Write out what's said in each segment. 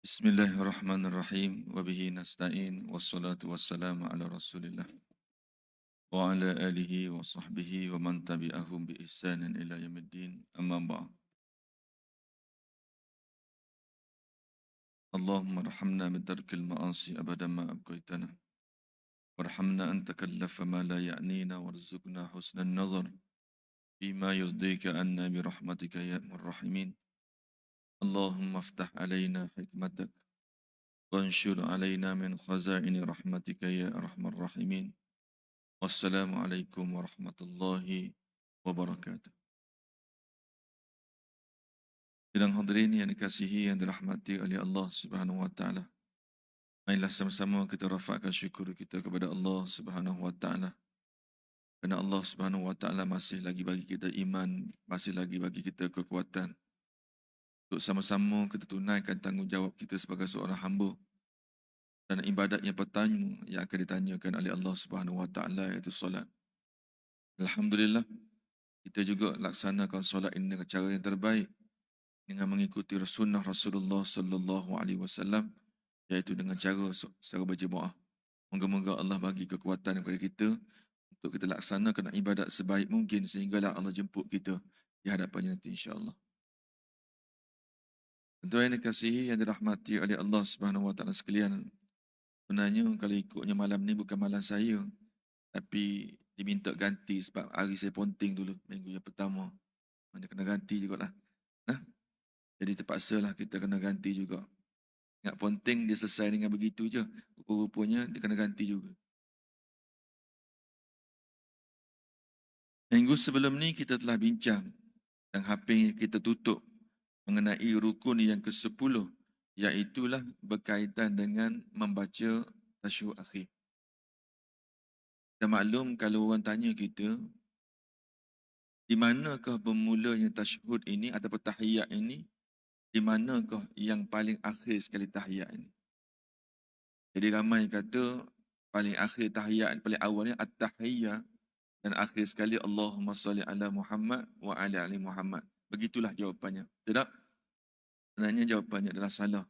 Bismillahirrahmanirrahim. Wabihi nasta'in. Wassalatu wassalamu ala rasulillah. Wa ala alihi wa sahbihi wa man tabi'ahum bi ihsanin ila yamiddin. Amma ba'd. Allahumma rahamna min tarkil ma'asi abadan ma abqaitana. Warhamna an takallafa ma la ya'nina warzuqna husnan nazar. Bima yurdika anna bi rahmatika ya arrahimin. Allahumma aftah alayna hikmatak. وانشر علينا من خزائن رحمتك يا أرحم الراحمين. Wassalamualaikum warahmatullahi wabarakatuh. Sidang hadirin yang dikasihi, yang dirahmati oleh Allah Subhanahu wa taala. Marilah sama-sama kita rafakkan syukur kita kepada Allah Subhanahu wa taala. Kerana Allah Subhanahu wa taala masih lagi bagi kita iman, masih lagi bagi kita kekuatan untuk sama-sama kita tunaikan tanggungjawab kita sebagai seorang hamba dan ibadat yang pertama yang akan ditanyakan oleh Allah Subhanahu wa taala, iaitu solat. Alhamdulillah, kita juga laksanakan solat ini dengan cara yang terbaik dengan mengikuti sunnah Rasulullah sallallahu alaihi wasallam, iaitu dengan cara secara berjemaah. Moga-moga Allah bagi kekuatan kepada kita untuk kita laksanakan ibadat sebaik mungkin sehinggalah Allah jemput kita di hadapannya nanti, insya-Allah. Tuan yang dikasihi, yang dirahmati oleh Allah Subhanahu wa taala sekalian, sebenarnya kalau ikutnya malam ni bukan malam saya, tapi diminta ganti sebab hari saya ponting dulu minggu yang pertama. Mana kena ganti jugalah. Nah, jadi terpaksalah kita kena ganti juga. Ingat ponting dia selesai dengan begitu je. Rupa-rupanya dia kena ganti juga. Minggu sebelum ni kita telah bincang dan hampir kita tutup mengenai rukun yang ke-10, iaitulah berkaitan dengan membaca tasyahud akhir. Dan maklum kalau orang tanya kita, di manakah bermulanya tasyahud ini ataupun tahiyat ini, di manakah yang paling akhir sekali tahiyat ini? Jadi ramai kata paling akhir tahiyat, paling awalnya at-tahiyyah, dan akhir sekali Allahumma salli ala Muhammad wa ala ali Muhammad. Begitulah jawapannya. Tidak? Sebenarnya jawapannya adalah salah.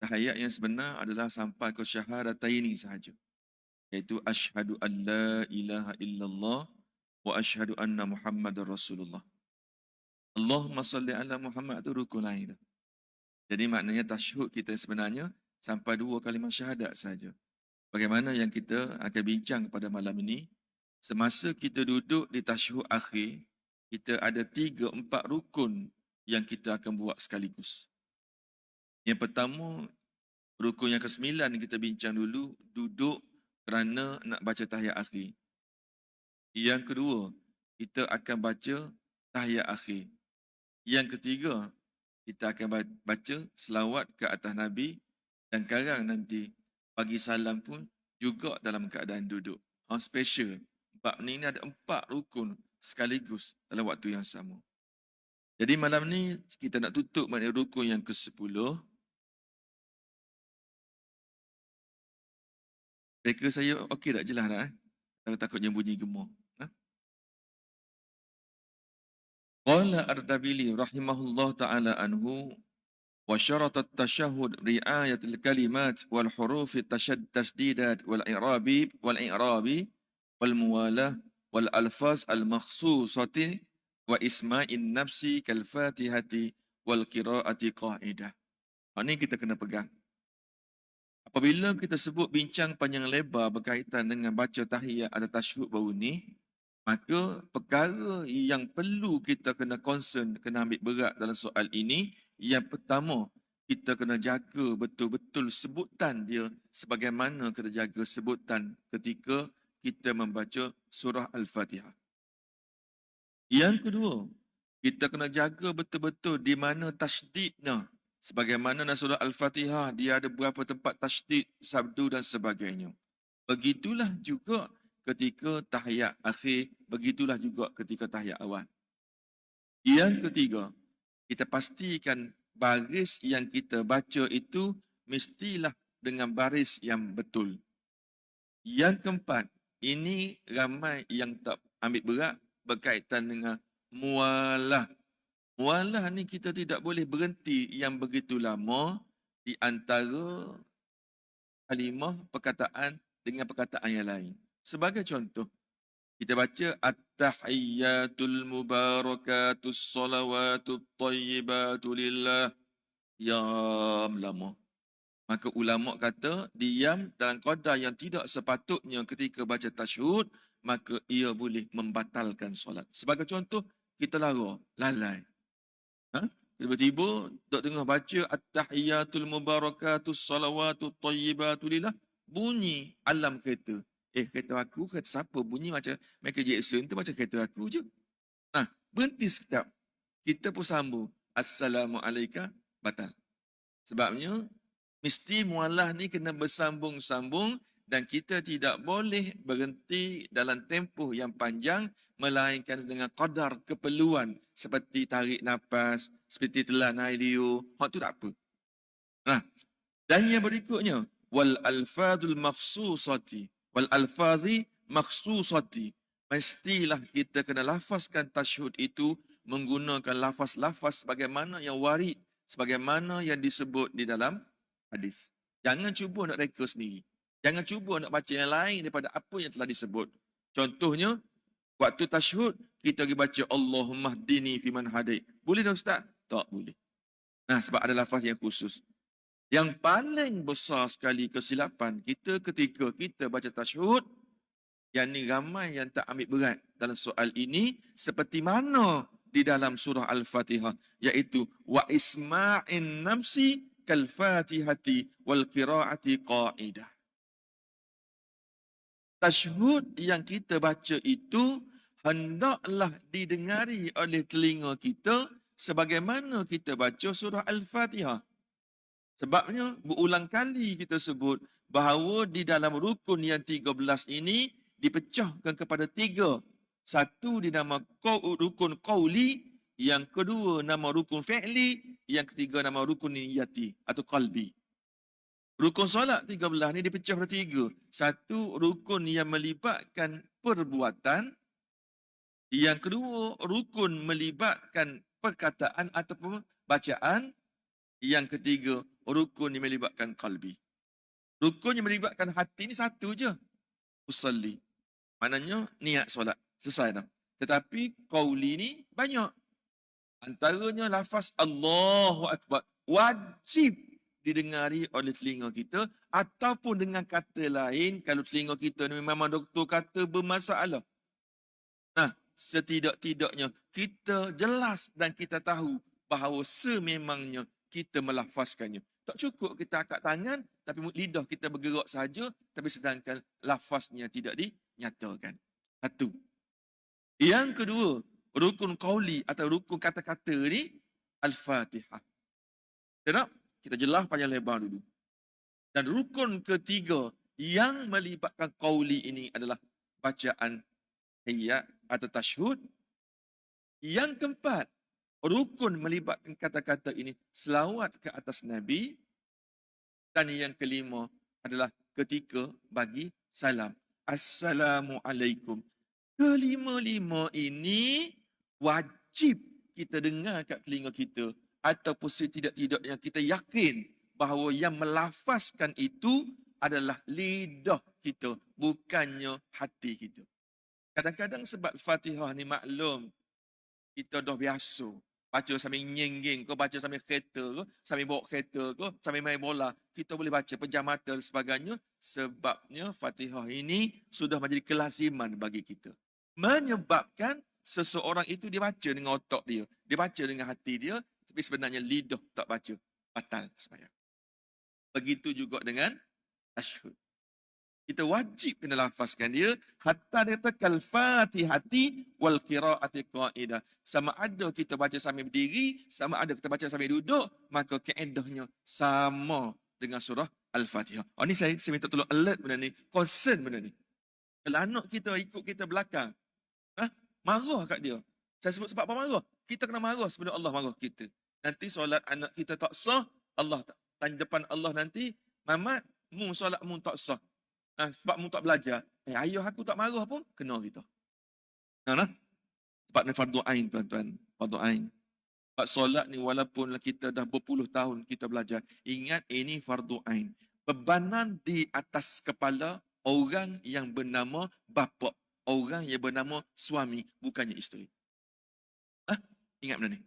Tahiyat yang sebenar adalah sampai ke syahadataini sahaja, iaitu asyhadu an la ilaha illallah wa asyhadu anna Muhammadar Rasulullah. Allahumma salli ala Muhammad itu rukun lain. Jadi maknanya tasyahud kita sebenarnya sampai 2 kalimah syahadat saja. Bagaimana yang kita akan bincang pada malam ini, semasa kita duduk di tasyahud akhir, kita ada 3-4 rukun yang kita akan buat sekaligus. Yang pertama, rukun yang ke-9 yang kita bincang dulu, duduk kerana nak baca tahiyat akhir. Yang kedua, kita akan baca tahiyat akhir. Yang ketiga, kita akan baca selawat ke atas Nabi, dan sekarang nanti bagi salam pun juga dalam keadaan duduk. Special. Bab ni ada 4 rukun sekaligus dalam waktu yang sama. Jadi malam ni kita nak tutup maknanya rukun yang ke-10. Reka saya okey tak, jelas tak? Takutnya bunyi gemar. Qala Ardabili rahimahullah ta'ala anhu, wa syarata at-tashahhud ri'ayatul kalimat wal huruf tasdidat wal i'rabi wal muwalah wal alfaz al makhsusati wa isma'in nafsi kal fatihati wal qira'ati qa'idah. Ini kita kena pegang. Apabila kita sebut bincang panjang lebar berkaitan dengan baca tahiyat atau tasyahud baru ni, maka perkara yang perlu kita kena concern, kena ambil berat dalam soal ini, yang pertama, kita kena jaga betul-betul sebutan dia sebagaimana kita jaga sebutan ketika kita membaca surah Al-Fatihah. Yang kedua, kita kena jaga betul-betul di mana tasdidnya. Sebagaimana dalam surah Al-Fatihah, dia ada beberapa tempat tasdid, sabdu dan sebagainya. Begitulah juga ketika tahiyat akhir, begitulah juga ketika tahiyat awal. Yang ketiga, kita pastikan baris yang kita baca itu mestilah dengan baris yang betul. Yang keempat, ini ramai yang tak ambil berat berkaitan dengan mualah. Mualah ni kita tidak boleh berhenti yang begitu lama di antara kalimah perkataan dengan perkataan yang lain. Sebagai contoh, kita baca at-tahiyyatul mubarakatus salawatut thayyibatu lillah. Yam lama. Maka ulama kata diam dalam qadar yang tidak sepatutnya ketika baca tasyahud, maka ia boleh membatalkan solat. Sebagai contoh, kita lalai. Ha? Tiba-tiba dok tengah baca at-tahiyyatul mubarakatus salawatut thayyibatu lillah, bunyi alam kereta. Kereta aku, kereta siapa bunyi macam Michael Jackson tu, macam kereta aku je. Nah, berhenti sekejap. Kita pun sambung. Assalamualaikum, batal. Sebabnya, mesti mualah ni kena bersambung-sambung dan kita tidak boleh berhenti dalam tempoh yang panjang melainkan dengan qadar keperluan seperti tarik nafas, seperti telan air liur. Hak tu tak apa. Nah, dan yang berikutnya, wal alfadul makhsusati. Wal alfadhi makhsusati. Mestilah kita kena lafazkan tasyahud itu menggunakan lafaz-lafaz sebagaimana yang warid, sebagaimana yang disebut di dalam hadis. Jangan cuba nak reka sendiri. Jangan cuba nak baca yang lain daripada apa yang telah disebut. Contohnya, waktu tasyahud, kita pergi baca Allahumma hdini fiman hadait. Boleh tak Ustaz? Tak boleh. Nah, sebab ada lafaz yang khusus. Yang paling besar sekali kesilapan kita ketika kita baca tasyahud, yang ni ramai yang tak ambil berat dalam soal ini, seperti mana di dalam surah Al-Fatihah, iaitu wa isma'in namsi kal fatihati wal qiraati qa'idah. Tasyahud yang kita baca itu hendaklah didengari oleh telinga kita sebagaimana kita baca surah Al-Fatihah. Sebabnya berulang kali kita sebut bahawa di dalam rukun yang 13 ini dipecahkan kepada 3. Satu dinama rukun qauli, yang kedua nama rukun fi'li, yang ketiga nama rukun niyati atau qalbi. Rukun solat 13 ni dipecah kepada 3. Satu, rukun yang melibatkan perbuatan. Yang kedua, rukun melibatkan perkataan ataupun bacaan. Yang ketiga, rukun yang melibatkan qalbi. Rukun yang melibatkan hati ni satu je. Usalli. Maknanya niat solat. Selesai dah. Tetapi qauli ni banyak. Antaranya lafaz Allahu Akbar. Wajib didengari oleh telinga kita, ataupun dengan kata lain, kalau telinga kita ni memang doktor kata bermasalah. Nah, setidak-tidaknya kita jelas dan kita tahu bahawa sememangnya kita melafazkannya. Tak cukup kita angkat tangan, tapi lidah kita bergerak saja, tapi sedangkan lafaznya tidak dinyatakan. Satu. Yang kedua, rukun qauli atau rukun kata-kata ni, Al-Fatihah. Kenapa? Kita jelas panjang lebar dulu. Dan rukun ketiga yang melibatkan qauli ini adalah bacaan tahiyat atau tasyahud. Yang keempat, rukun melibatkan kata-kata ini selawat ke atas Nabi. Dan yang kelima adalah ketika bagi salam. Assalamualaikum. Kelima-lima ini wajib kita dengar kat telinga kita, ataupun setidak-tidaknya kita yakin bahawa yang melafazkan itu adalah lidah kita, bukannya hati kita. Kadang-kadang sebab Fatihah ni maklum, kita dah biasa. Baca sambil nyengging ke, baca sambil kereta ke, sambil bawa kereta ke, sambil main bola. Kita boleh baca pejam mata dan sebagainya. Sebabnya Fatihah ini sudah menjadi kelaziman bagi kita. Menyebabkan seseorang itu dia baca dengan otak dia. Dia baca dengan hati dia. Tapi sebenarnya lidah tak baca. Batal sembahyang. Begitu juga dengan tasyahud. Kita wajib kena lafazkan dia. Hatta dia kata kal-fatihati wal qiraati qa'idah. Sama ada kita baca sambil berdiri, sama ada kita baca sambil duduk, maka kaedahnya sama dengan surah Al-Fatihah. Ini saya minta tolong alert benda ni. Concern benda ni. Kalau anak kita ikut kita belakang, marah kat dia. Saya sebut sebab apa marah? Kita kena marah sebelum Allah marah kita. Nanti solat anak kita tak sah, Allah tanya depan Allah nanti, Mamat, mu solat mu tak sah. Sebab mu tak belajar. Ayah aku tak marah pun, kena kita. Nah. Sebab ni fardu ain, tuan-tuan. Fardu ain. Sebab solat ni walaupun kita dah berpuluh tahun kita belajar, ingat ini fardu ain. Bebanan di atas kepala orang yang bernama bapa, orang yang bernama suami, bukannya isteri. Ingat benda ni.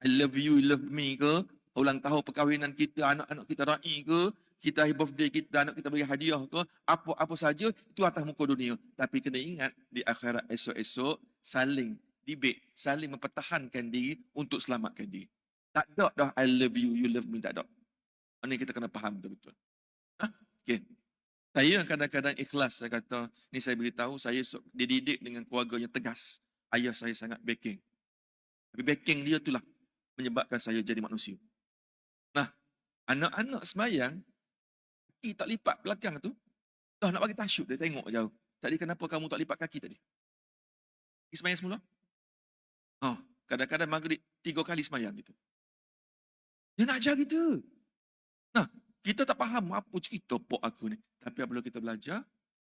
I love you, you love me ke, ulang tahun perkahwinan kita, anak-anak kita raih ke, kita hari birthday kita, anak kita bagi hadiah ke, apa saja, itu atas muka dunia. Tapi kena ingat, di akhirat esok-esok, saling debate, saling mempertahankan diri untuk selamatkan diri. Tak ada dah I love you, you love me, tak ada. Ini kita kena faham betul-betul. Okay. Saya kadang-kadang ikhlas, saya kata, ni saya beritahu, saya dididik dengan keluarga yang tegas. Ayah saya sangat backing. Tapi backing dia itulah menyebabkan saya jadi manusia. Nah, anak-anak semayang, kaki tak lipat belakang tu, dah nak bagi tasyuk, dia tengok jauh. Tadi kenapa kamu tak lipat kaki tadi? Pergi semayang semula? Kadang-kadang maghrib 3 kali semayang gitu. Dia nak ajar kita. Nah, kita tak faham apa cerita pok aku ni. Tapi apabila kita belajar,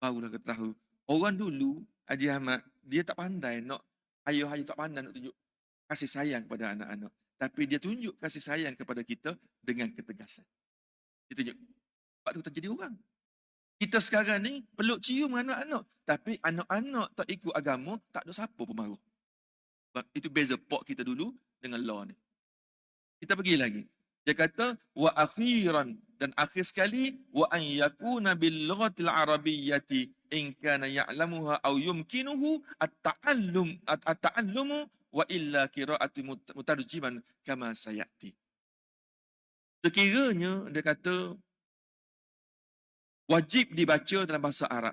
barulah kita tahu. Orang dulu, Haji Ahmad, dia tak pandai nak, ayah-ayah tak pandai nak tunjuk kasih sayang kepada anak-anak. Tapi dia tunjuk kasih sayang kepada kita dengan ketegasan. Dia tunjuk. Sebab tu kita jadi orang. Kita sekarang ni peluk cium anak-anak. Tapi anak-anak tak ikut agama, tak ada siapa pun marah. Itu beza pok kita dulu dengan law ni. Kita pergi lagi. Dia kata, wa akhiran, dan akhir sekali, wa an yakuna bil lughatil arabiyyati in kana ya'lamuha aw yumkinuhu at-ta'allumu wa illa qira'atu mutarjiman kama sayati. Sekiranya dia kata wajib dibaca dalam bahasa Arab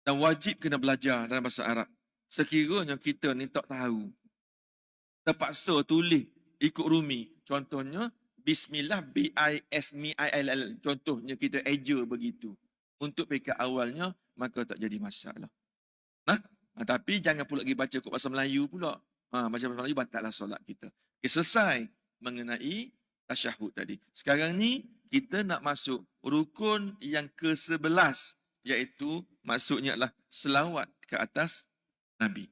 dan wajib kena belajar dalam bahasa Arab. Sekiranya kita ni tak tahu, terpaksa tulis ikut rumi. Contohnya Bismillah B-I-S-M-I-L-L. Contohnya kita eja begitu. Untuk peringkat awalnya, maka tak jadi masalah. Tapi jangan pula pergi baca kot bahasa Melayu pula. Baca bahasa Melayu batallah solat kita. Okay, selesai mengenai tasyahud tadi. Sekarang ni kita nak masuk rukun yang ke-11, iaitu maksudnya adalah selawat ke atas Nabi.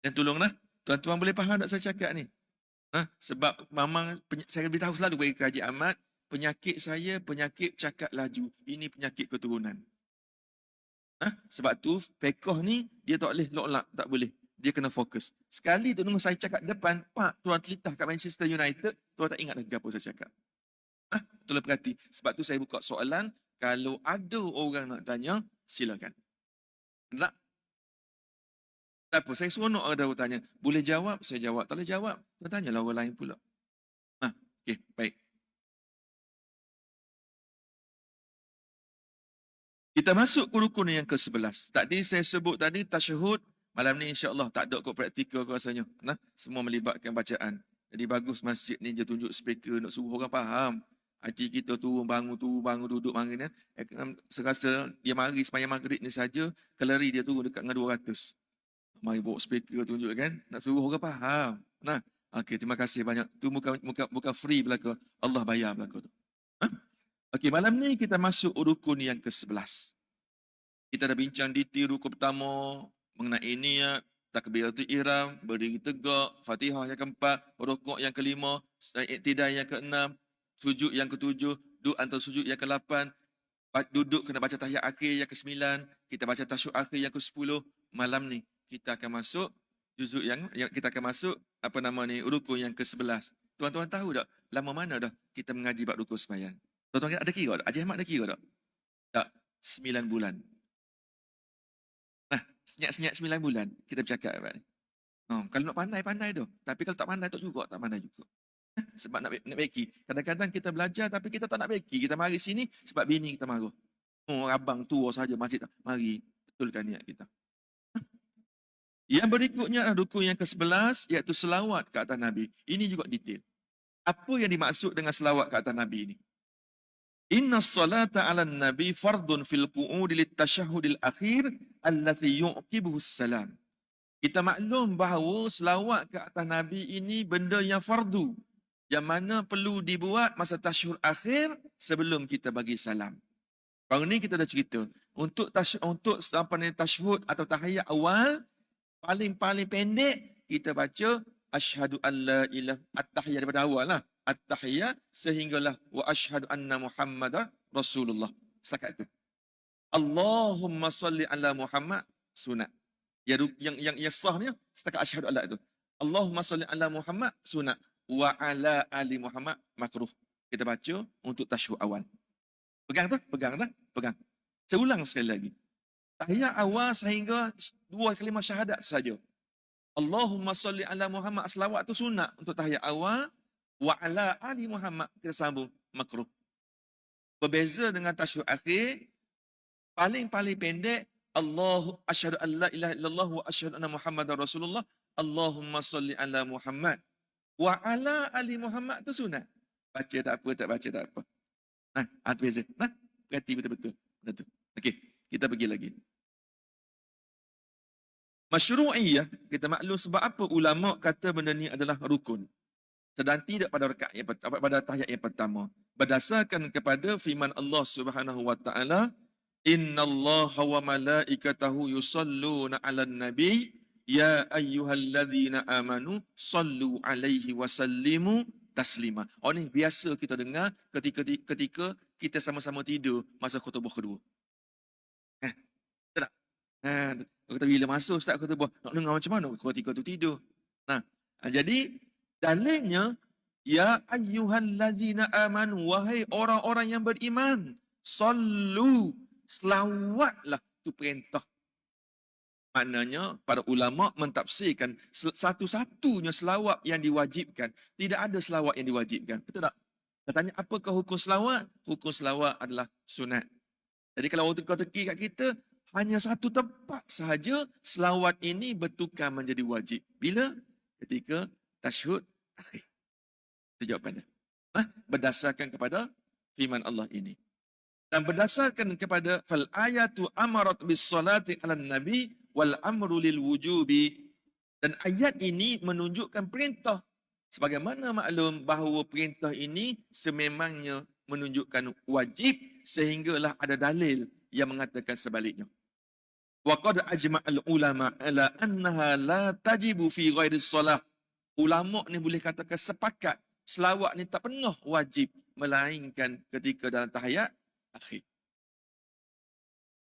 Dan tolonglah, tuan-tuan boleh faham tak saya cakap ni? Sebab memang saya beritahu selalu bagi Haji Ahmad, penyakit saya penyakit cakap laju. Ini penyakit keturunan. Sebab tu fiqh ni dia tak boleh lock, tak boleh. Dia kena fokus. Sekali tu nunggu saya cakap depan, pak, tuan telitah kat Manchester United, tuan tak ingat lagi apa saya cakap. Betul perhati. Sebab tu saya buka soalan, kalau ada orang nak tanya, silakan. Tak? Tak apa, saya seronok ada orang tanya. Boleh jawab, saya jawab. Tak boleh jawab, tuan tanyalah orang lain pula. Okey, baik. Kita masuk ke rukun yang ke-11. Tadi saya sebut tadi tasyahud. Malam ni insya-Allah tak ada kot praktikal aku rasanya. Semua melibatkan bacaan. Jadi bagus masjid ni dia tunjuk speaker nak suruh orang faham. Haji kita turun bangun duduk mari ni. Saya rasa dia mari semayang maghrib ni saja, kalori dia turun dekat dengan 200. Mari bawa speaker tunjuk kan, nak suruh orang faham. Okey, terima kasih banyak. Tu bukan free belaka. Allah bayar belaka tu. Okey, malam ni kita masuk rukun yang ke-11. Kita dah bincang detail rukun pertama mengenai niat, takbiratul ihram, berdiri tegak, Fatihah yang keempat, rukuk yang kelima, iktidal yang keenam, sujud yang ketujuh, duduk antara sujud yang ke-8, duduk kena baca tahiyat akhir yang ke-9, kita baca tasyahud akhir yang ke-10. Malam ni kita akan masuk juzuk yang kita akan masuk rukun yang ke-11. Tuan-tuan tahu tak lama mana dah kita mengaji bab rukun sembahyang? Tuan-tuan ada kira tak? Haji Ahmad ada kira tak? Tak, 9 bulan. Senyap-senyap 9 bulan kita bercakap apa ni. Kalau nak pandai dah. Tapi kalau tak pandai tak pandai juga. Sebab nak beki. Kadang-kadang kita belajar tapi kita tak nak beki. Kita mari sini sebab bini kita marah. Abang tua saja masjid tak. Mari betulkan niat kita. Yang berikutnya adalah rukun yang ke-11, iaitu selawat ke atas Nabi. Ini juga detail. Apa yang dimaksud dengan selawat ke atas Nabi ini? Inna salata ala nabi fardun fil qu'udi litasyahudil akhir allati yu'qibuhu salam. Kita maklum bahawa selawat ke atas Nabi ini benda yang fardu, yang mana perlu dibuat masa tasyahud akhir sebelum kita bagi salam. Hari ni kita dah cerita, untuk tasyahud atau tahiyat awal, paling pendek kita baca asyhadu an la ilaha at-tahiyat daripada awal lah. At-tahiyat sehinggalah wa asyhadu anna Muhammadar Rasulullah. Setakat itu. Allahumma salli ala Muhammad sunat. Yang sahnya setakat asyhadu alla itu. Allahumma salli ala Muhammad sunat wa ala ali Muhammad makruh. Kita baca untuk tasyahud awal. Pegang tu, pegang dah, pegang. Saya ulang sekali lagi. Tahiyat awal sehingga 2 kalimah syahadat saja. Allahumma salli ala Muhammad, selawat tu sunat untuk tahiyat awal, wa ala ali Muhammad kita sambung makruh. Berbeza dengan tasyahud akhir, paling pendek Allahu asyhadu an la ilaha illallah wa asyhadu anna Muhammadar Rasulullah. Allahumma salli ala Muhammad wa ala ali Muhammad tu sunat. Baca tak apa, tak baca tak apa. Nah, itu beza. Nah, perhati betul-betul. Betul. Okey, kita pergi lagi. Masyru'iyah, kita maklum sebab apa ulama kata benda ni adalah rukun. Sedang tidak pada rakaat yang pertama, pada tahiyat yang pertama. Berdasarkan kepada firman Allah Subhanahu wa taala, innallaha wa malaikatahu yusalluna 'alan nabi ya ayyuhalladzina amanu sallu 'alaihi wa sallimu taslima. Oh ni biasa kita dengar ketika kita sama-sama tidur masa khutbah kedua. Tak? Kata bila masuk Ustaz khutbah, nak dengar macam mana ketika tu tidur. Jadi dalilnya ya ayyuhallazina amanu, wahai orang-orang yang beriman, sallu, selawatlah, tu perintah. Maknanya para ulama mentafsirkan satu-satunya selawat yang diwajibkan. Tidak ada selawat yang diwajibkan. Betul tak? Katanya apakah hukum selawat? Hukum selawat adalah sunat. Jadi kalau orang teka-teki kat kita, hanya satu tempat sahaja selawat ini bertukar menjadi wajib. Bila? Ketika tasyahud akhir. Itu jawapannya. Berdasarkan kepada firman Allah ini. Dan berdasarkan kepada fal ayatu amarat bis salati 'alan nabi wal amru lil wujubi, dan ayat ini menunjukkan perintah. Sebagaimana maklum bahawa perintah ini sememangnya menunjukkan wajib, sehinggalah ada dalil yang mengatakan sebaliknya. Wa qad ajma'al ulama ala annaha la tajibu fi ghairi shalah. Ulama ni boleh katakan sepakat selawat ni tak pernah wajib melainkan ketika dalam tahiyat akhir.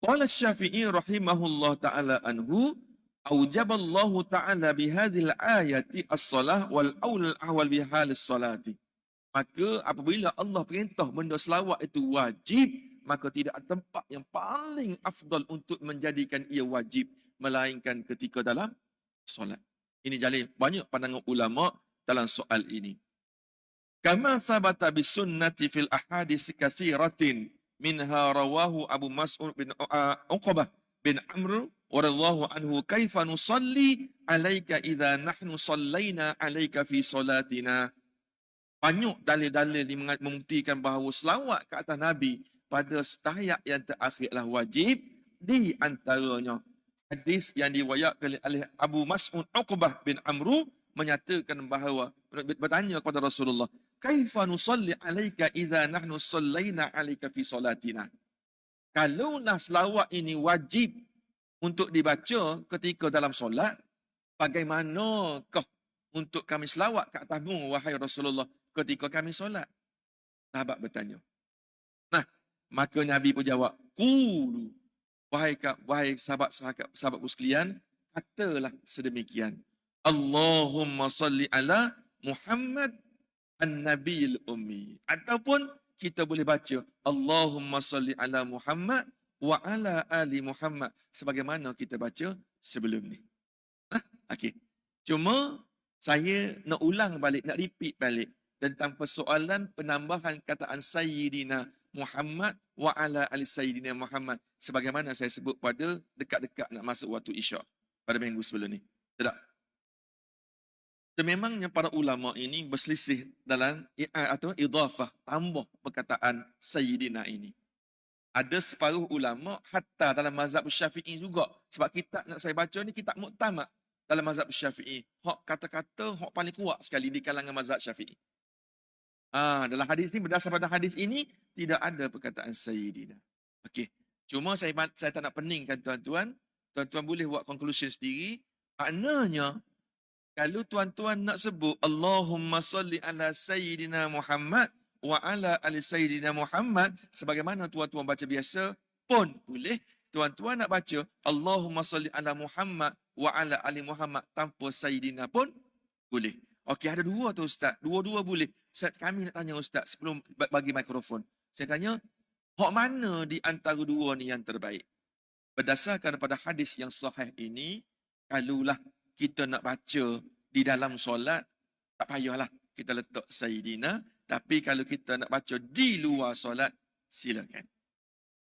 Qala Syafi'i rahimahullah ta'ala anhu, aujaballahu ta'ala bihadhil ayati as-salah wal awlal ahwal bihalis salati. Maka apabila Allah perintah benda selawat itu wajib, maka tidak ada tempat yang paling afdal untuk menjadikan ia wajib melainkan ketika dalam solat. Ini jalil banyak pandangan ulama dalam soal ini. Kama thabata bisunnati fil ahadits katsiratin minha rawahu Abu Mas'ud bin Uqbah bin Amr radhiyallahu anhu, kaifa nusalli alaika idza nahnu sallaina alaika fi salatina. Banyak dalil-dalil yang membuktikan bahawa selawat ke atas Nabi pada tahiyat yang terakhir adalah wajib. Di antaranya hadis yang diriwayatkan oleh Abu Mas'ud Uqbah bin Amr menyatakan bahawa, bertanya kepada Rasulullah, kaifa nusalli alaika idza nahnu sallaina alaika fi salatina. Kalaulah selawat ini wajib untuk dibaca ketika dalam solat, bagaimanakah untuk kami selawat ke atasmu wahai Rasulullah ketika kami solat? Sahabat bertanya. Maka Nabi pun jawab, qulu, wahai sahabatku sekalian, katalah sedemikian. Allahumma salli ala Muhammad an-nabiyil ummi. Ataupun kita boleh baca Allahumma salli ala Muhammad wa ala ali Muhammad, sebagaimana kita baca sebelum ni. Okey. Cuma saya nak ulang balik, nak repeat balik tentang persoalan penambahan kataan Sayyidina Muhammad wa ala ali Sayyidina Muhammad, sebagaimana saya sebut pada dekat-dekat nak masuk waktu Isyak pada minggu sebelum ni. Tidak. Sememangnya para ulama ini berselisih dalam atau idhafah, tambah perkataan Sayyidina ini. Ada separuh ulama hatta dalam mazhab Syafi'i juga, sebab kitab nak saya baca ni kitab muktamad dalam mazhab Syafi'i. Hak kata-kata hak paling kuat sekali di kalangan mazhab Syafi'i. Dalam hadis ni, berdasar pada hadis ini tidak ada perkataan Sayyidina. Okey. Cuma saya tak nak peningkan tuan-tuan. Tuan-tuan boleh buat conclusion sendiri. Maknanya Kalau tuan-tuan nak sebut Allahumma salli ala Sayyidina Muhammad wa ala ali Sayyidina Muhammad sebagaimana tuan-tuan baca biasa pun boleh. Tuan-tuan nak baca Allahumma salli ala Muhammad wa ala ali Muhammad tanpa Sayyidina pun boleh. Okey, ada dua tu Ustaz. Dua-dua boleh. Ustaz, kami nak tanya Ustaz sebelum bagi mikrofon. Saya tanya, hak mana di antara dua ni yang terbaik? Berdasarkan pada hadis yang sahih ini, kalulah kita nak baca di dalam solat, tak payahlah kita letak Sayyidina. Tapi kalau kita nak baca di luar solat, silakan.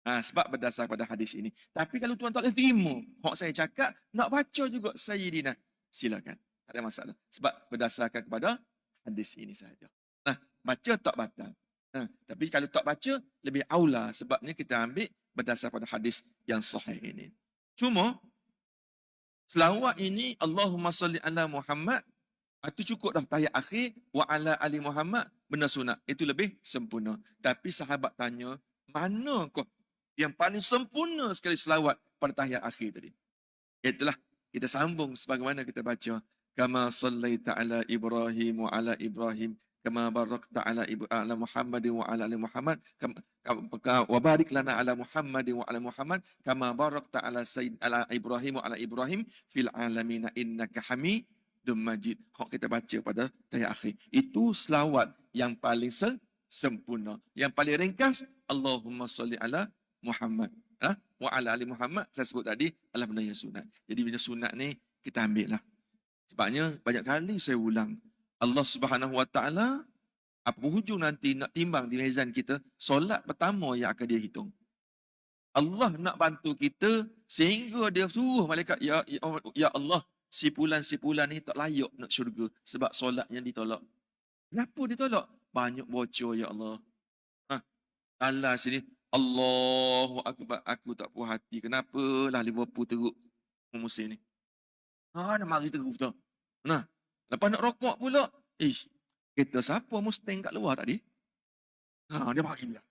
Sebab berdasar pada hadis ini. Tapi kalau tuan tak boleh terima, hak saya cakap, nak baca juga Sayyidina, silakan. Tak ada masalah. Sebab berdasarkan kepada hadis ini sahaja. Baca tak batal. Tapi kalau tak baca, lebih aula. Sebabnya kita ambil berdasar pada hadis yang sahih ini. Cuma, selawat ini, Allahumma salli ala Muhammad, itu cukup dah tahiyat akhir, wa ala ali Muhammad, benda sunat. Itu lebih sempurna. Tapi sahabat tanya, manakah yang paling sempurna sekali selawat pada tahiyat akhir tadi? Itulah, kita sambung sebagaimana kita baca. Kama sallaita ala Ibrahim wa ala Ibrahim, kama barakta ala Muhammad wa ala ali Muhammad, wa barik lana ala Muhammad wa ala Muhammad, kama barakta ala Ibrahim wa ala Ibrahim fil alamin innaka Hamidum Majid. Hak kita baca pada tahiyat akhir. Itu selawat yang paling sempurna. Yang paling ringkas, Allahumma salli ala Muhammad. Wa ala ali Muhammad, saya sebut tadi, adalah benda yang sunat. Jadi benda sunat ni, kita ambil lah. Sebabnya, banyak kali saya ulang. Allah Subhanahu Wa Taala, apa hujung nanti nak timbang di mizan kita, solat pertama yang akan dia hitung. Allah nak bantu kita sehingga dia suruh malaikat, ya Allah, si pulan ni tak layak nak syurga sebab solat yang ditolak. Kenapa ditolak? Banyak bocor, ya Allah. Allah sini, Allahu Akbar, aku tak puas hati. Kenapalah Liverpool teruk musim ni? Nak mari teruk tu. Lepas nak rokok pula, kereta siapa Mustang kat luar tadi? Dia mari pula.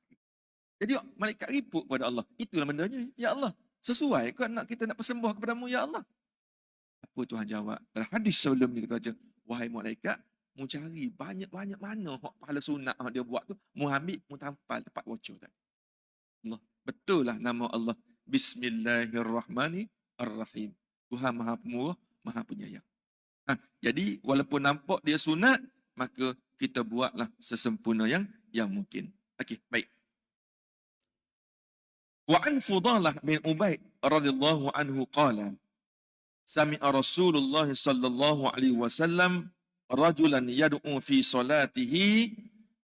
Jadi malaikat report kepada Allah. Itulah bendanya. Ya Allah, sesuai ke kita nak persembah kepadamu, ya Allah? Apa Tuhan jawab? Dalam hadis sebelum ni kita baca, wahai malaikat, mu cari banyak-banyak mana hak pahala sunat dia buat tu, mu ambil, mu tampal tempat bocor tadi. Allah. Betul lah nama Allah. Bismillahirrahmanirrahim. Tuhan Maha Pemurah, Maha Penyayang. Jadi walaupun nampak dia sunat, maka kita buatlah sesempurna yang mungkin. Okey, baik. Wa an Fudalah bin Ubaid radhiyallahu anhu qala, sami'a Rasulullah sallallahu alaihi wasallam rajulan yad'u fi salatihi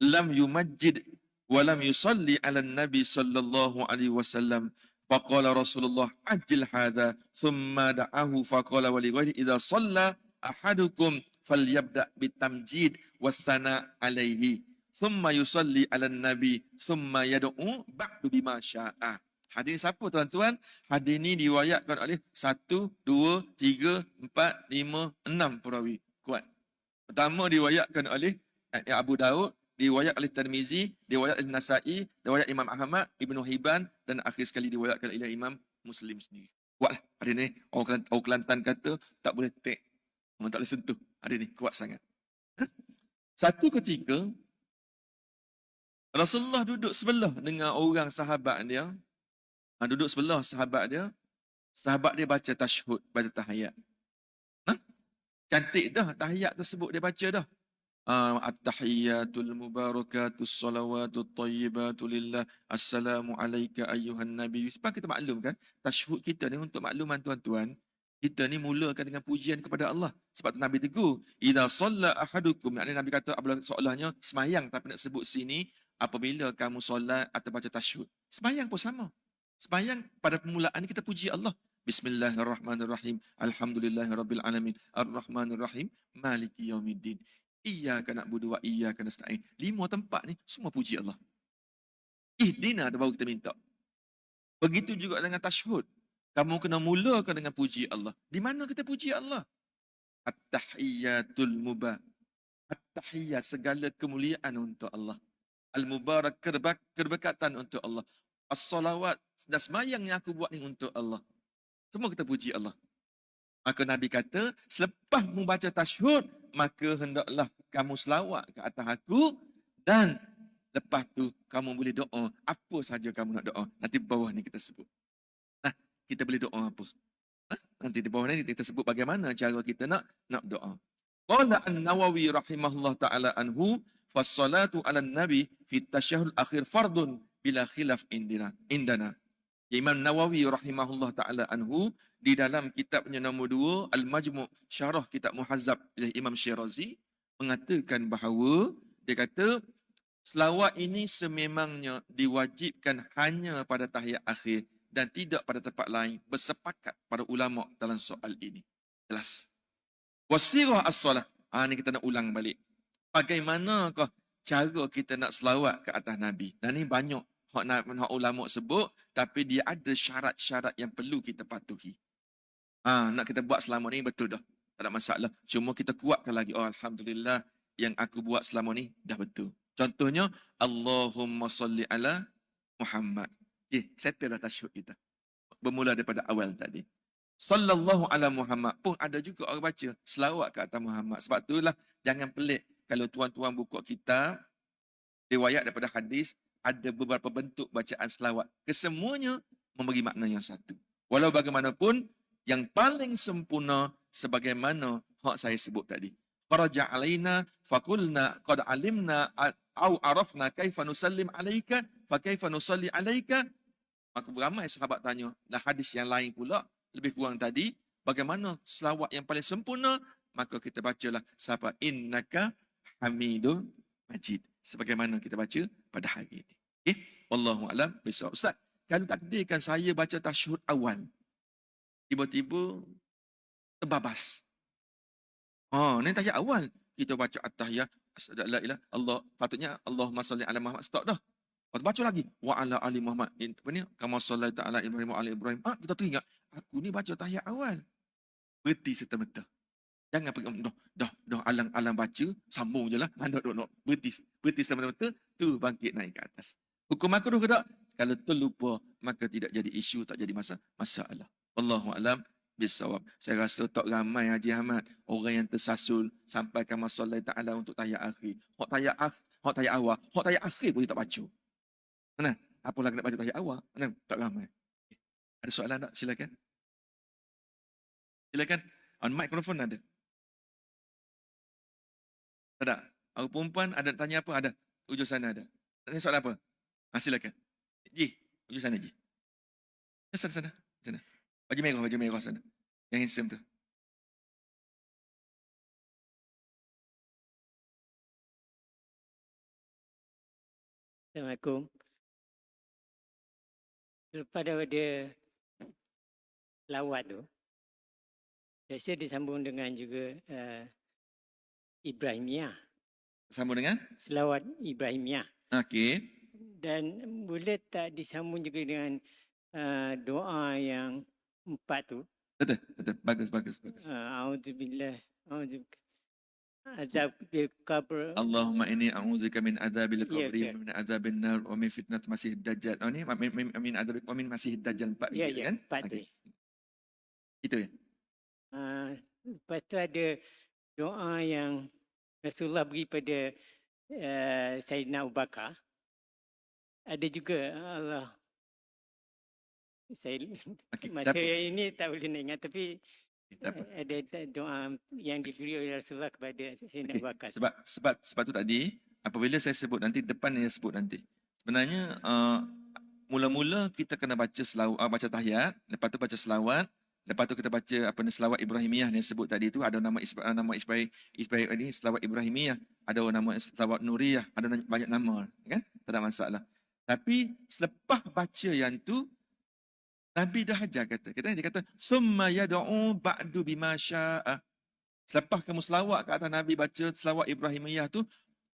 lam yumajjid wa lam yusalli 'ala an-nabi sallallahu alaihi wasallam. Faqala Rasulullah ajil hadha thumma da'ahu faqala wa li ghairi idza shalla ahadukum falyabda bitamjid wathana alaihi thumma yusalli 'ala an-nabi thumma yad'u ba'du bima syaa. Hadis siapa tuan-tuan? Hadis ini diriwayatkan oleh 1, 2, 3, 4, 5, 6 perawi. Kuat. Pertama diriwayatkan oleh Abu Daud, diriwayat oleh Tirmizi, diriwayat oleh Nasa'i, diriwayat Imam Ahmad, Ibnu Hibban, dan akhir sekali diriwayatkan oleh Imam Muslim sendiri. Kuatlah. Hadis ini orang Kelantan kata tak boleh tek. Orang tak boleh sentuh. Hadis ini kuat sangat. Satu ketika Rasulullah duduk sebelah dengan orang sahabat dia. Duduk sebelah sahabat dia baca tasyahud, baca tahiyat. Cantik dah tahiyat tersebut dia baca dah. At-tahiyyatul mubarakatus salawatut tayyibatu lillah, assalamu alayka ayyuhan nabiy. Sebab kita maklum kan, tasyahud kita ni untuk makluman tuan-tuan, kita ni mulakan dengan pujian kepada Allah. Sebab tu Nabi tegur, idza shalla ahadukum, maknanya Nabi kata seolahnya semayang, tapi nak sebut sini apabila kamu solat atau baca tasyahud. Semayang pun sama. Sembahyang pada permulaan kita puji Allah. Bismillahirrahmanirrahim. Alhamdulillahirabbil alamin. Arrahmanirrahim. Maliki yaumiddin. Iyyaka na'budu wa iyyaka nasta'in. 5 tempat ni semua puji Allah. Ihdina tu baru kita minta. Begitu juga dengan tasyahud. Kamu kena mulakan dengan puji Allah. Di mana kita puji Allah? At-tahiyyatul mubarak. At-tahiyyat, segala kemuliaan untuk Allah. Al-mubarak, keberkatan untuk Allah. As-salawat, dan semayang yang aku buat ni untuk Allah. Semua kita puji Allah. Maka Nabi kata, selepas membaca tasyahud, maka hendaklah kamu selawat ke atas aku dan lepas tu kamu boleh doa apa saja kamu nak doa. Nanti bawah ni kita sebut. Nah, kita boleh doa apa? Nanti di bawah ni kita sebut bagaimana cara kita nak doa. Qala An-Nawawi rahimahullah taala anhu, "Fas-salatu 'alan nabi fi tasyahhud akhir fardun bila khilaf indana." Imam Nawawi rahimahullah taala anhu di dalam kitabnya nombor 2 Al-Majmu' Syarah Kitab Muhazzab oleh Imam Syirazi mengatakan bahawa dia kata selawat ini sememangnya diwajibkan hanya pada tahiyat akhir dan tidak pada tempat lain, bersepakat para ulama dalam soal ini. Jelas. Wasirah as-salah. Ni kita nak ulang balik. Bagaimanakah cara kita nak selawat ke atas Nabi? Dan ni banyak hak ulama sebut, tapi dia ada syarat-syarat yang perlu kita patuhi. Nak kita buat selama ni betul dah. Tak ada masalah. Cuma kita kuatkan lagi. Oh, alhamdulillah yang aku buat selama ni dah betul. Contohnya, Allahumma salli ala Muhammad. Settle dah tasyahud kita. Bermula daripada awal tadi. Sallallahu ala Muhammad pun ada juga orang baca selawat ke atas Muhammad. Sebab itulah jangan pelik kalau tuan-tuan buka kitab riwayat daripada hadis ada beberapa bentuk bacaan selawat. Kesemuanya memberi makna yang satu. Walau bagaimanapun yang paling sempurna sebagaimana hak saya sebut tadi. Faraja alaina faqulna qad alimna au arafna kaifa nusallim alaika fa kaifa nusalli alaika. Maka ramai sahabat tanya, dan hadis yang lain pula lebih kurang tadi, bagaimana selawat yang paling sempurna? Maka kita bacalah sahabat innaka hamidun majid. Sebagaimana kita baca pada hari ini. Okay? Wallahu a'lam bishawab. Ustaz, kalau takdirkan saya baca tasyahud awal, tiba-tiba terbabas. Ni tahiyat awal. Kita baca at-tahiyat, asyhadu an la ilaha Allah, patutnya Allahumma salli ala Muhammad, stop dah. Lepas baca lagi wa ala ali Muhammad. Apa ni? Kama sallaita ala Ibrahim wa ala Ibrahim. Kita teringat, aku ni baca tahiyat awal. Berhenti serta-merta. Jangan pergi dah alang-alang baca, sambung je lah. Berhenti serta-merta, tu bangkit naik ke atas. Hukum makruh ke tak? Kalau terlupa, maka tidak jadi isu, tak jadi masalah. Wallahu a'lam bisawab. Saya rasa tak ramai Haji Ahmad orang yang tersasul sampai kama sallaita ala untuk tahiyat akhir. Hak tahiyat awal, hak tahiyat akhir pun dia tak baca. Mana? Apa lagi nak baca tahiyat awal? Mana? Tak ramai. Ada soalan tak? Silakan. Silakan. On mikrofon ada. Tak ada? Orang perempuan ada tanya apa? Ada. Ujung sana ada. Tanya soalan apa? Silakan. Ji, ujung sana Ji. Sana. Baju merah sana. Yang handsome tu. Assalamualaikum. Lepas daripada lawat tu, biasa disambung dengan juga Ibrahimiyah. Sambung dengan? Selawat Ibrahimiyah. Okey. Dan boleh tak disambung juga dengan doa yang 4 tu? Betul. Bagus. A'udzubillah. Azab bil qabr. Allahumma inni a'udzubika min adzabil qabri wa min adzabin nar wa min fitnat masih dajjal. Ni min adzab wa min masih dajjal 4 kan? 4 okay. Itu ya. Lepas tu ada doa yang Rasulullah beri pada Sayyidina Abu Bakar. Ada juga Allah. Saya masa ini tak boleh nak ingat, tapi ada doa yang diberi oleh Rasulullah kepada Sayyidina Abu Bakar. Sebab tu tadi apabila saya sebut nanti depan dia sebut nanti. Sebenarnya mula-mula kita kena baca baca tahiyat, lepas tu baca selawat, lepas tu kita baca selawat Ibrahimiyah yang sebut tadi tu, ada nama Ismail ini selawat Ibrahimiyah, ada nama selawat Nuriyah, ada banyak nama kan? Tak ada masalah. Tapi selepas baca yang tu Nabi dah ajar dia kata summa yad'u ba'du bima syaa. Selepas kamu selawat ke atas Nabi, baca selawat Ibrahimiyah tu,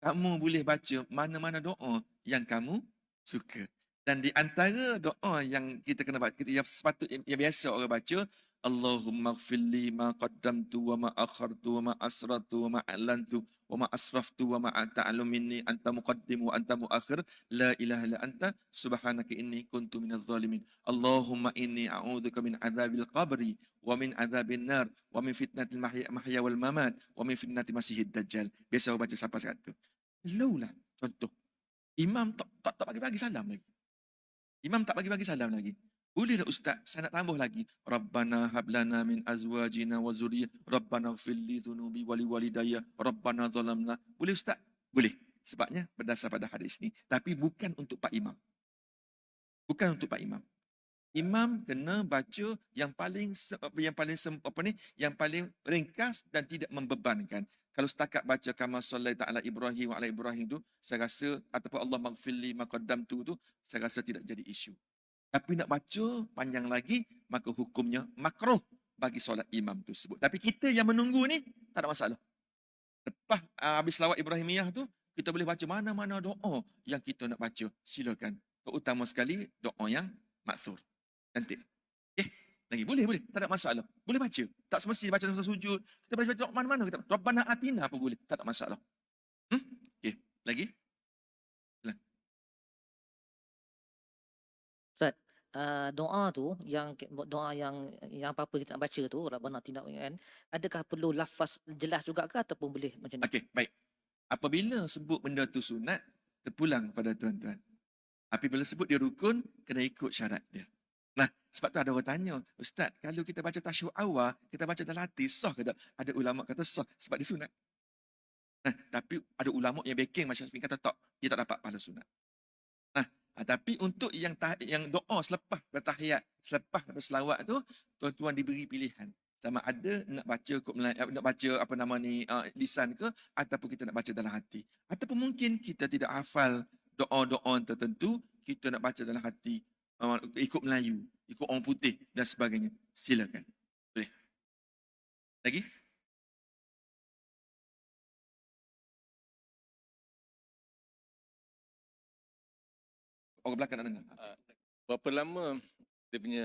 kamu boleh baca mana-mana doa yang kamu suka. Dan di antara doa yang kita kena baca, yang sepatutnya yang biasa orang baca, Allahumma ighfirli ma qaddamtu wa ma akhartu wa ma asrartu wa ma a'lantu wa ma asraftu wa ma a'ta'alu minni anta muqaddim wa anta muakhir la ilaha illa anta subhanaka inni kuntu minadh zalimin. Allahumma inni a'udzubika min adzabil qabri wa min adzabin nar wa min fitnatil mahya wal mamat wa min fitnati masihid dajjal. Biasa baca sampai saat tu. Laulah contoh. Imam tak bagi-bagi salam lagi. Imam tak bagi-bagi salam lagi. Boleh tak ustaz? Saya nak tambah lagi. Rabbana hablana min azwajina wa zuriyah. Rabbana ighfir li dhunubi wa li walidayya. Rabbana zalamna. Boleh ustaz? Boleh. Sebabnya berdasar pada hadis ini. Tapi bukan untuk Pak Imam. Bukan untuk Pak Imam. Imam kena baca yang paling yang paling ringkas dan tidak membebankan. Kalau setakat baca kama sallaita ala Ibrahim wa ala Ibrahim tu, saya rasa ataupun Allah maghfirli ma qaddamtu tu, saya rasa tidak jadi isu. Tapi nak baca panjang lagi, maka hukumnya makruh bagi solat imam tersebut. Tapi kita yang menunggu ni, tak ada masalah. Lepas habis selawat Ibrahimiyah tu, kita boleh baca mana-mana doa yang kita nak baca. Silakan. Terutama sekali, doa yang maksur. Cantik. Okay? Lagi boleh. Tak ada masalah. Boleh baca. Tak semesti baca dalam sujud. Kita baca doa mana-mana. Kita Rabbana atina apa boleh. Tak ada masalah. Okay. Lagi? Ustaz, doa tu doa yang apa-apa kita nak baca tu Rabbana atina kan, adakah perlu lafaz jelas juga ke ataupun boleh macam ni? Okey, baik. Apabila sebut benda tu sunat, terpulang pada tuan-tuan. Apabila sebut dia rukun, kena ikut syarat dia. Nah, sebab tu ada orang tanya, Ustaz, kalau kita baca tasyahud awal, kita baca dalam hati, sah ke tak? Ada ulama kata sah sebab dia sunat. Nah, tapi ada ulama yang backing Masya Syafi'i kata tak, dia tak dapat pahala sunat. Nah, tapi untuk yang doa selepas bertahiyat, selepas berselawat tu, tuan-tuan diberi pilihan. Sama ada nak baca lisan ke, ataupun kita nak baca dalam hati. Ataupun mungkin kita tidak hafal doa-doa tertentu, kita nak baca dalam hati, ikut Melayu, ikut orang putih dan sebagainya. Silakan. Boleh. Lagi? Orang belakang nak dengar. Berapa lama dia punya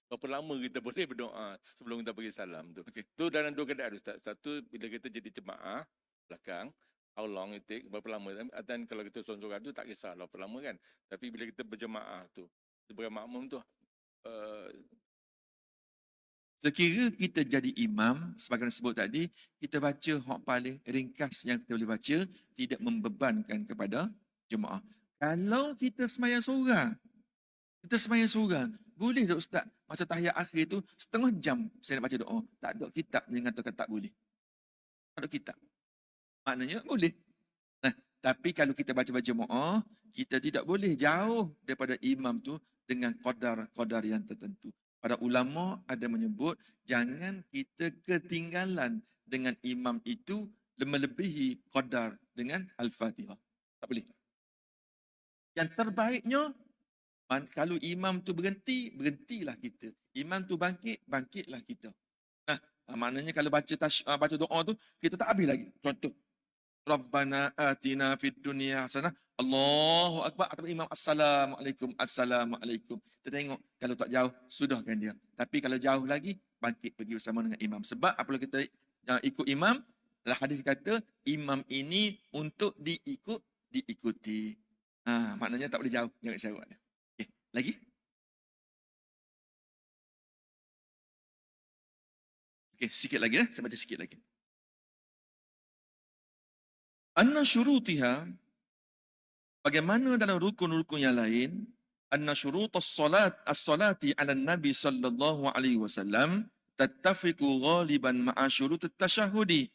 berapa lama kita boleh berdoa sebelum kita bagi salam tu? Okay. Tu dalam dua keadaan Ustaz. Satu, bila kita jadi jemaah belakang, how long it take, berapa lama. Dan kalau kita seorang-seorang tu tak kisah berapa lama kan. Tapi bila kita berjemaah tu, sebagai makmum tu, sekira kita jadi imam, sebagaimana sebut tadi, kita baca hak paling ringkas yang kita boleh baca, tidak membebankan kepada jemaah. Kalau kita semayang seorang, boleh tak Ustaz? Masa tahiyat akhir tu, setengah jam saya nak baca doa. Tak ada kitab yang mengatakan tak boleh. Tak ada kitab. Maknanya boleh. Nah, tapi kalau kita baca jemaah, kita tidak boleh jauh daripada imam tu dengan qadar yang tertentu. Para ulama ada menyebut, jangan kita ketinggalan dengan imam itu melebihi qadar dengan Al-Fatihah. Tak boleh. Yang terbaiknya, kalau imam tu berhenti, berhentilah kita. Imam tu bangkit, bangkitlah kita. Nah, maknanya kalau baca doa tu, kita tak habis lagi. Contoh, Rabbana atina fid dunya hasanah. Allahu akbar. Atau imam assalamualaikum. Kita tengok kalau tak jauh sudahkan dia. Tapi kalau jauh lagi bangkit pergi bersama dengan imam. Sebab apabila kita ikut imam, dalam hadis kata imam ini untuk diikuti. Maknanya tak boleh jauh jangan syarat dia. Okey, lagi? Okey, sikit lagi saya baca sikit lagi. Anna syurutiha, bagaimana dalam rukun-rukun yang lain, anna syurutus as-salati ala Nabi sallallahu alaihi wasallam tattafiqu ghaliban ma'a syurutut tasyahudi.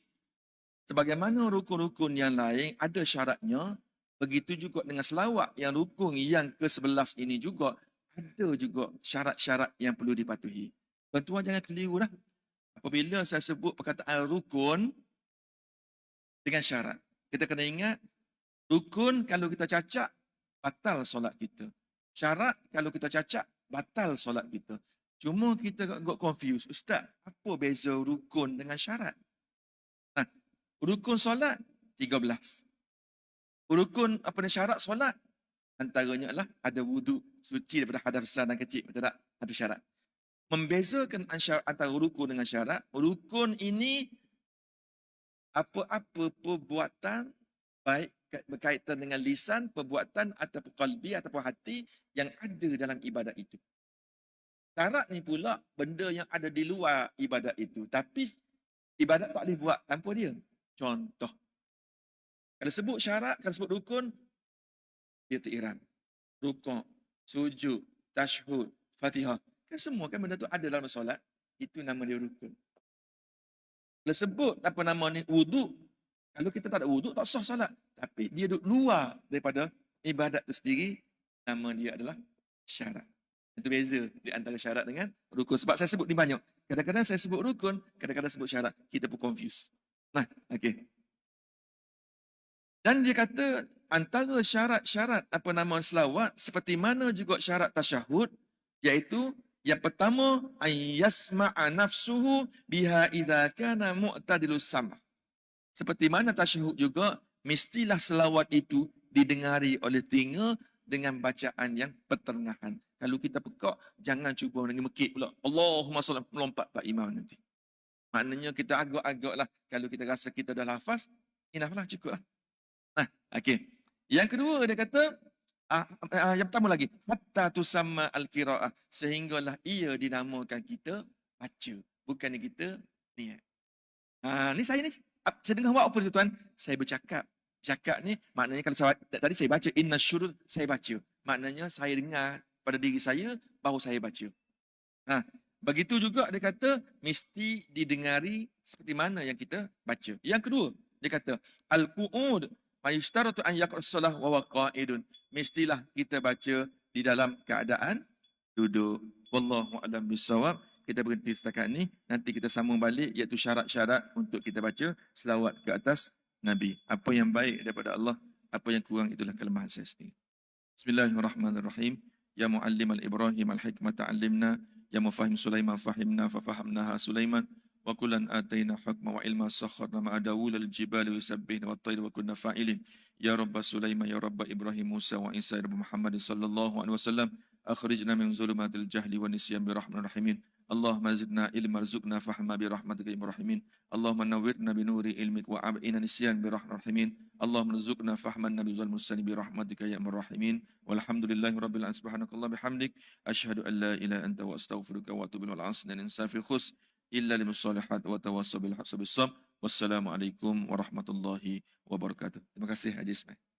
Sebagaimana rukun-rukun yang lain ada syaratnya, begitu juga dengan selawat yang rukun yang ke-11 ini juga ada juga syarat-syarat yang perlu dipatuhi. Tuan-tuan jangan keliru dah. Apabila saya sebut perkataan rukun dengan syarat, kita kena ingat, rukun kalau kita cacat, batal solat kita. Syarat kalau kita cacat, batal solat kita. Cuma kita agak confused. Ustaz, apa beza rukun dengan syarat? Nah, rukun solat, 13. Rukun syarat solat, antaranya adalah ada wuduk suci daripada hadas besar dan kecil. Betul tak? Itu syarat. Membezakan antara rukun dengan syarat, rukun ini apa-apa perbuatan baik berkaitan dengan lisan, perbuatan ataupun qalbi ataupun hati yang ada dalam ibadat itu. Syarat ni pula benda yang ada di luar ibadat itu. Tapi ibadat tak boleh buat tanpa dia. Contoh. Kalau sebut syarat, kalau sebut rukun, dia ihram. Rukuk, sujud, tasyahud, Fatihah. Kan semua kan benda tu ada dalam solat. Itu nama dia rukun. Kalau sebut apa nama ni wuduk, kalau kita tak ada wuduk tak sah solat. Tapi dia duduk luar daripada ibadat itu sendiri, nama dia adalah syarat. Itu beza di antara syarat dengan rukun. Sebab saya sebut ni banyak. Kadang-kadang saya sebut rukun, kadang-kadang sebut syarat. Kita pun confuse. Nah, okey. Dan dia kata antara syarat-syarat apa nama selawat seperti mana juga syarat tasyahud, iaitu yang pertama ayyasma'a nafsuhu biha idza kana mu'tadilus sam'. Seperti mana tasyahud juga mestilah selawat itu didengari oleh telinga dengan bacaan yang pertengahan. Kalau kita pekak, jangan cuba dengan mekik pula. Allahumma salli melompat Pak Imam nanti. Maknanya kita agak-agaklah kalau kita rasa kita dah lafaz, enough lah, cukup lah. Nah, okey. Yang kedua dia kata, yang pertama lagi, hatta tusamma al-qira'ah, sehinggalah ia dinamakan kita baca, bukannya kita niat. Ni saya dengar awak apa tu tuan? Saya bercakap. Cakap ni maknanya kalau tadi saya baca inna syurut, saya baca. Maknanya saya dengar pada diri saya baru saya baca. Begitu juga dia kata mesti didengari seperti mana yang kita baca. Yang kedua, dia kata al-qu'ud mayashtaratu an yaqra as-salah wa huwa qa'idun. Mestilah kita baca di dalam keadaan duduk. Wallahu a'lam bissawab. Kita berhenti setakat ni, nanti kita sambung balik iaitu syarat-syarat untuk kita baca selawat ke atas Nabi. Apa yang baik daripada Allah, apa yang kurang itulah kelemahan saya sendiri. Bismillahirrahmanirrahim. Ya muallim al-Ibrahim al-hikmata 'allimna, ya mufahim Sulaiman fahimna fafahamnaha Sulaiman, wa kullan atayna hukma wa ilma sakharna ma'a Dawud al-jibali yusabbihna wa at-tayr wa kunna fa'ilin. Ya Rabb Sulaiman, ya Rabb Ibrahim, Musa wa Isa, ya Rabb Muhammad sallallahu alaihi wasallam, akhrijna min zulumatil jahli wa nisyan bi rahmanir rahimin. Allahumma zidna ilma warzuqna fahma bi rahmatika ya rahimin. Allahumma nawwirna bi nuri ilmik wa ab'ina nisyan bi rahmanir rahimin. Allahumma rzuqna fahman nabi wal mursalin bi rahmatika ya rahimin. Walhamdulillahi rabbil alamin. Subhanakallah bihamdik asyhadu an la ilaha anta wa astaghfiruka wa atubu ilaik. Al-asr dan insan fi khus illa lil musalihat wa tawassaw bil hasab. Wassalamu alaikum warahmatullahi wabarakatuh. Terima kasih Haji Ismail.